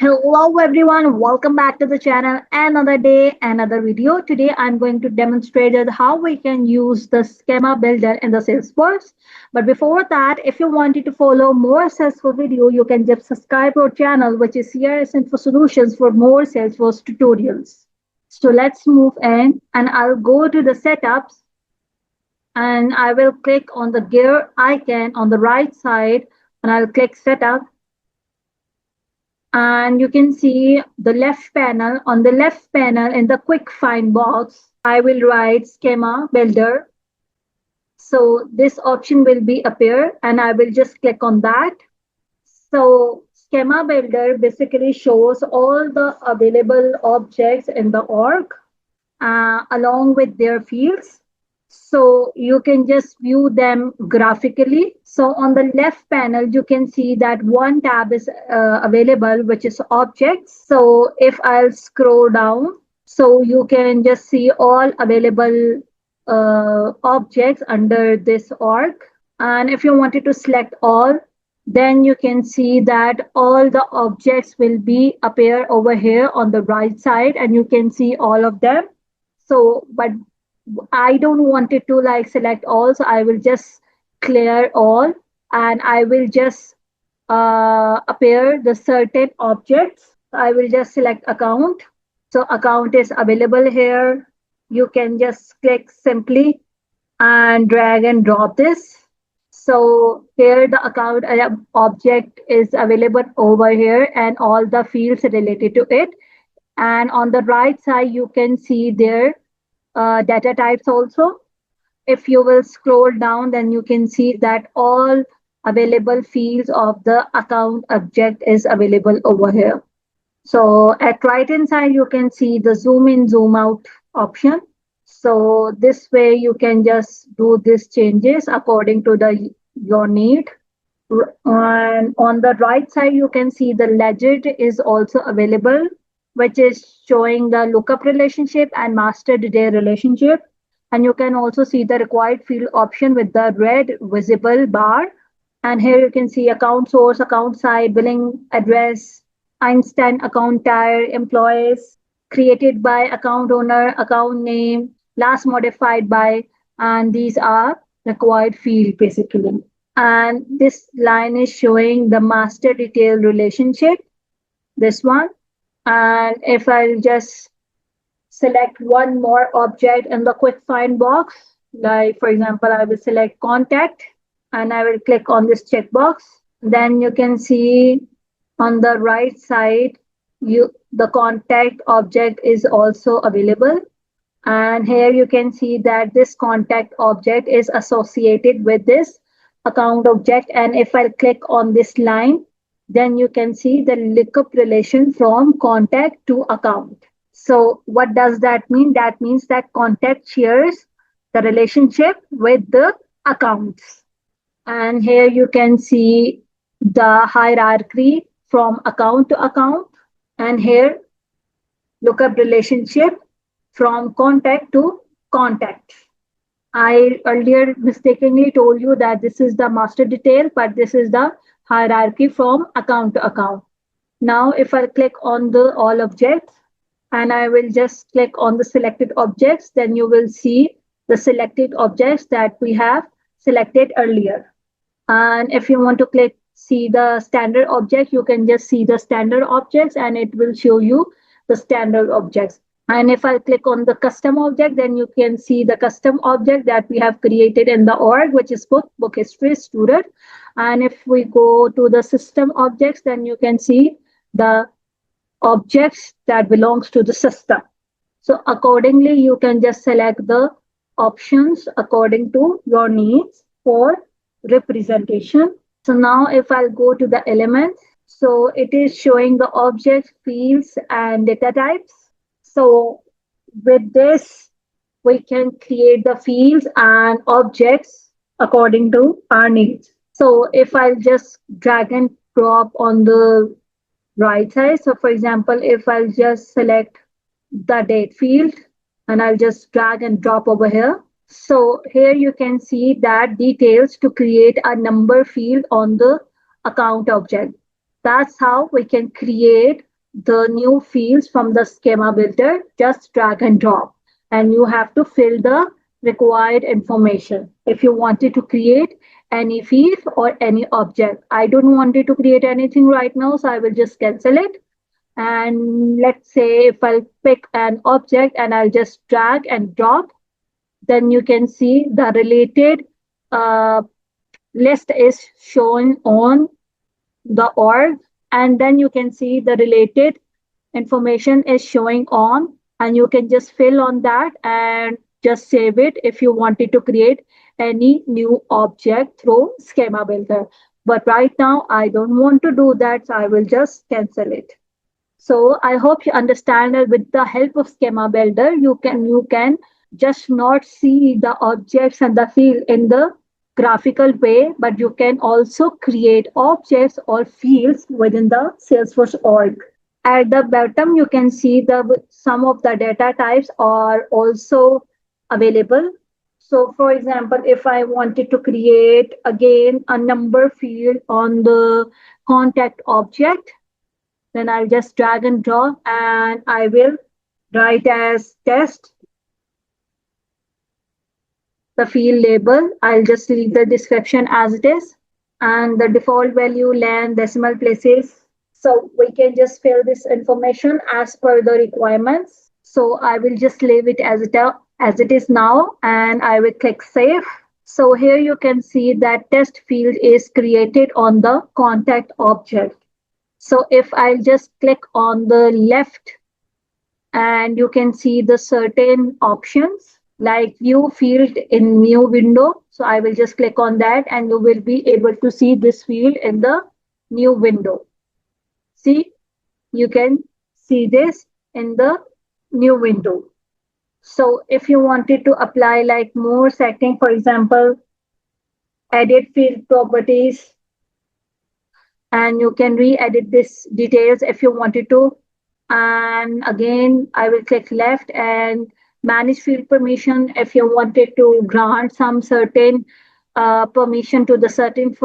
Hello everyone, welcome back to the channel. Another day, another video. Today I'm going to demonstrate how we can use the Schema Builder in the Salesforce. But before that, if you wanted to follow more Salesforce video, you can just subscribe our channel, which is CRS Info Solutions, for more Salesforce tutorials. So let's move in and I'll go to the setups and I will click on the gear icon on the right side and I'll click setup, and you can see the left panel. On the left panel in the quick find box, I will write Schema Builder. So this option will be appear and I will just click on that. So Schema Builder basically shows all the available objects in the org along with their fields. So you can just view them graphically. So on the left panel, you can see that one tab is available, which is objects. So if I'll scroll down, so you can just see all available objects under this org. And if you wanted to select all, then you can see that all the objects will be appear over here on the right side and you can see all of them. So, but I don't want it to like select all, so I will just clear all and I will just appear the certain objects. I will just select account. So account is available here. You can just click simply and drag and drop this. So here the account object is available over here and all the fields related to it. And on the right side, you can see their data types also. If you will scroll down, then you can see that all available fields of the account object is available over here. So at right hand side, you can see the zoom in, zoom out option. So this way you can just do these changes according to your need. And on the right side, you can see the legend is also available, which is showing the lookup relationship and master detail relationship. And you can also see the required field option with the red visible bar. And here you can see account source, account side, billing address, Einstein account type, employees, created by account owner, account name, last modified by, and these are required field basically. And this line is showing the master detail relationship, this one. And if I'll just select one more object in the quick find box, like for example, I will select contact and I will click on this checkbox. Then you can see on the right side, the contact object is also available. And here you can see that this contact object is associated with this account object. And if I click on this line, then you can see the lookup relation from contact to account. So what does that mean? That means that contact shares the relationship with the accounts. And here you can see the hierarchy from account to account. And here lookup relationship from contact to contact. I earlier mistakenly told you that this is the master detail, but this is the hierarchy from account to account. Now, if I click on the all objects and I will just click on the selected objects, then you will see the selected objects that we have selected earlier. And if you want to see the standard object, you can just see the standard objects and it will show you the standard objects. And if I click on the custom object, then you can see the custom object that we have created in the org, which is book history, student. And if we go to the system objects, then you can see the objects that belongs to the system. So accordingly, you can just select the options according to your needs for representation. So now if I'll go to the elements, so it is showing the objects, fields, and data types. So with this, we can create the fields and objects according to our needs. So if I'll just drag and drop on the right side. So for example, if I'll just select the date field and I'll just drag and drop over here. So here you can see that details to create a number field on the account object. That's how we can create the new fields from the schema builder, just drag and drop. And you have to fill the required information. If you wanted to create any field or any object, I don't want it to create anything right now, so I will just cancel it. And let's say if I'll pick an object and I'll just drag and drop, then you can see the related uh, list is shown on the org, and then you can see the related information is showing on, and you can just fill on that and just save it if you wanted to create any new object through schema builder. But right now I don't want to do that, so I will just cancel it. So I hope you understand that with the help of schema builder, you can just not see the objects and the field in the graphical way, but you can also create objects or fields within the Salesforce org. At the bottom, you can see the some of the data types are also available. So for example, if I wanted to create again a number field on the contact object, then I'll just drag and drop and I will write as test the field label. I'll just leave the description as it is, and the default value, length, decimal places. So we can just fill this information as per the requirements. So I will just leave it as it is now, and I will click save. So here you can see that test field is created on the contact object. So if I just click on the left, and you can see the certain options like view field in new window. So I will just click on that and you will be able to see this field in the new window. See, you can see this in the new window. So if you wanted to apply like more setting, for example, edit field properties, and you can re-edit this details if you wanted to. And again, I will click left and manage field permission. If you wanted to grant some certain permission to the certain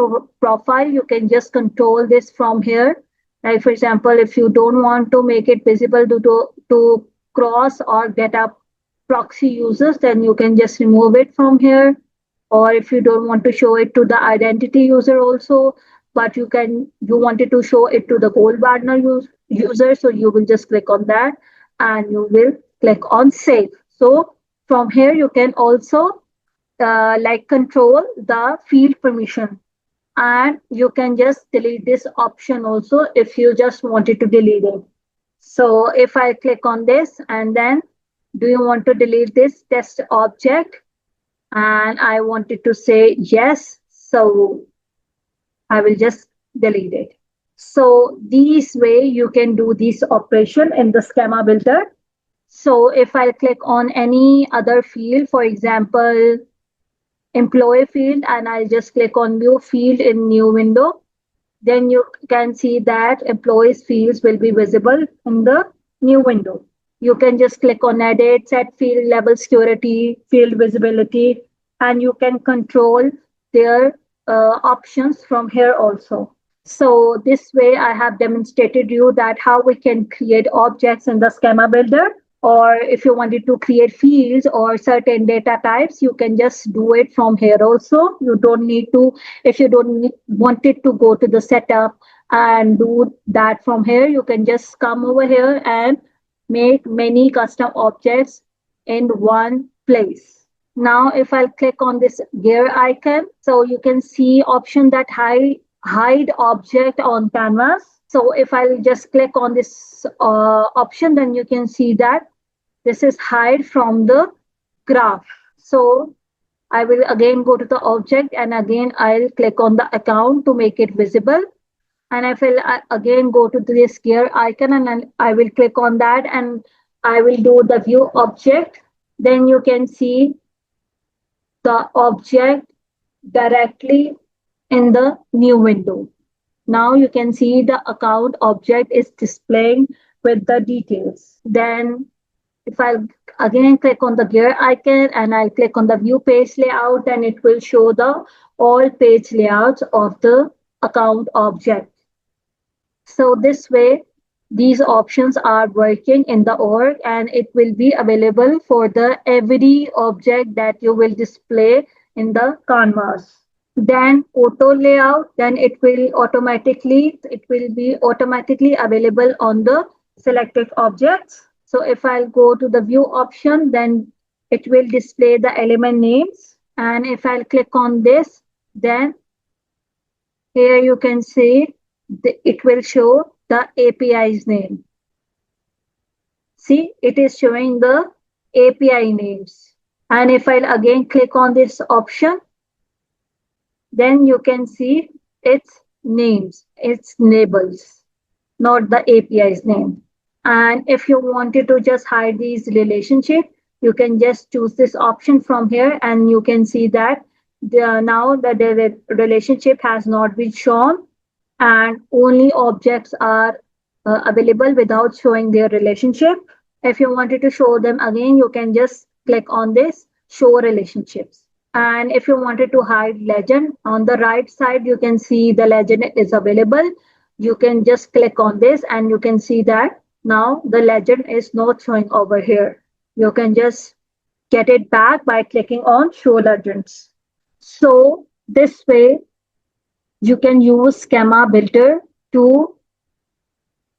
profile, you can just control this from here. Like for example, if you don't want to make it visible to cross or data proxy users, then you can just remove it from here. Or if you don't want to show it to the identity user also, but you wanted to show it to the gold partner user, so you will just click on that and you will click on save. So from here you can also like control the field permission, and you can just delete this option also if you just wanted to delete it. So if I click on this, and then do you want to delete this test object, and I wanted to say yes, so I will just delete it. So this way you can do this operation in the schema builder. So if I click on any other field, for example, employee field, and I'll just click on new field in new window, then you can see that employees fields will be visible in the new window. You can just click on edit, set field level security, field visibility, and you can control their options from here also. So this way I have demonstrated you that how we can create objects in the schema builder, or if you wanted to create fields or certain data types, you can just do it from here also. You don't need to, if you don't want it to go to the setup and do that from here, you can just come over here and make many custom objects in one place. Now, if I'll click on this gear icon, so you can see option that hide object on canvas. So if I'll just click on this option, then you can see that this is hide from the graph. So I will again go to the object, and again I'll click on the account to make it visible. And I will again go to this gear icon, and I will click on that, and I will do the view object. Then you can see the object directly in the new window. Now you can see the account object is displaying with the details. Then if I again click on the gear icon and I click on the view page layout, then it will show the all page layouts of the account object. So this way these options are working in the org, and it will be available for the every object that you will display in the canvas. Then auto layout, then it will be automatically available on the selected objects. So if I'll go to the view option, then it will display the element names, and if I'll click on this, then here you can see it will show the API's name. See, it is showing the API names. And if I'll again click on this option, then you can see its names, its labels, not the API's name. And if you wanted to just hide these relationship, you can just choose this option from here, and you can see that now the relationship has not been shown, and only objects are available without showing their relationship. If you wanted to show them again, you can just click on this show relationships. And if you wanted to hide legend, on the right side, you can see the legend is available. You can just click on this, and you can see that now the legend is not showing over here. You can just get it back by clicking on show legends. So this way, you can use Schema Builder to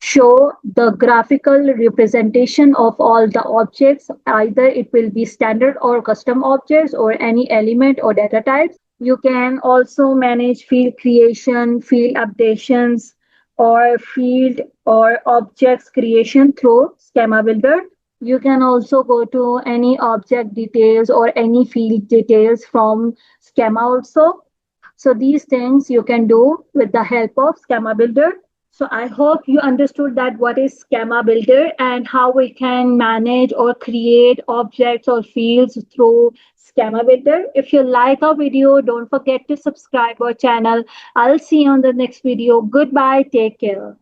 show the graphical representation of all the objects. Either it will be standard or custom objects or any element or data types. You can also manage field creation, field updations, or field or objects creation through Schema Builder. You can also go to any object details or any field details from Schema also. So these things you can do with the help of Schema Builder. So I hope you understood that what is Schema Builder and how we can manage or create objects or fields through Schema Builder. If you like our video, don't forget to subscribe our channel. I'll see you on the next video. Goodbye. Take care.